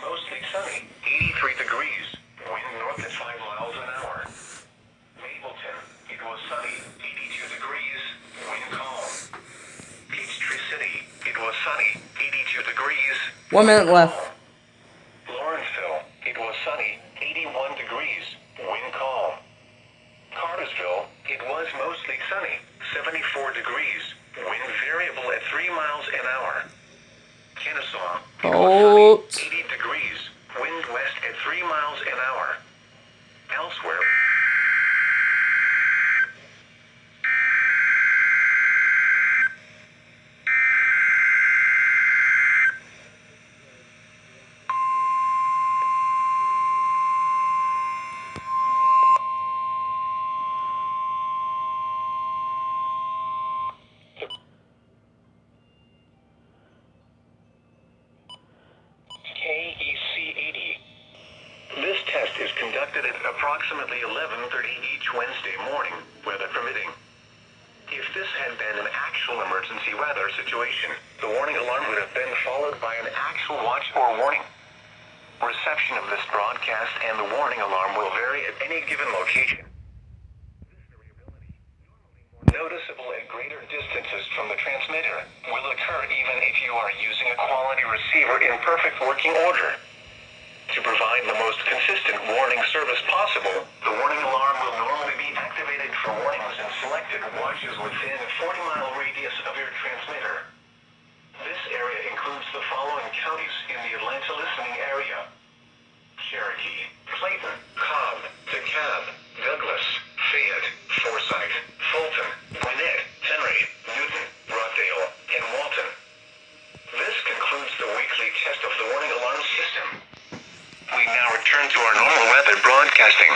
mostly sunny, 83 degrees, wind north at 5 miles an hour. Mableton, it was sunny, 82 degrees, wind calm. Peachtree City, it was sunny, 82 degrees. 1 minute left. Lawrenceville, it was sunny, 81 degrees, wind calm. Cartersville, it was mostly sunny, 74 degrees, wind variable at 3 miles an hour. Kennesaw, it was sunny, 80 degrees, wind west at 3 miles an hour. Elsewhere, KEC 80. This test is conducted at approximately 11:30 each Wednesday morning, weather permitting. If this had been an actual emergency weather situation, the warning alarm would have been followed by an actual watch or warning. Reception of this broadcast and the warning alarm will vary at any given location. This variability, normally more noticeable at greater distances from the transmitter, will occur even if you are using a quality receiver in perfect working order. To provide the most consistent warning service possible, the warning alarm will normally be activated for warnings in selected watches within a 40-mile radius of your transmitter. This area includes the following counties in the Atlanta listening area: Cherokee, Clayton, Cobb, DeKalb, Douglas, Fayette, Forsyth, Fulton, Gwinnett, Henry, Newton, Rockdale, and Walton. This concludes the weekly test of the warning alarm system. We now return to our normal weather broadcasting.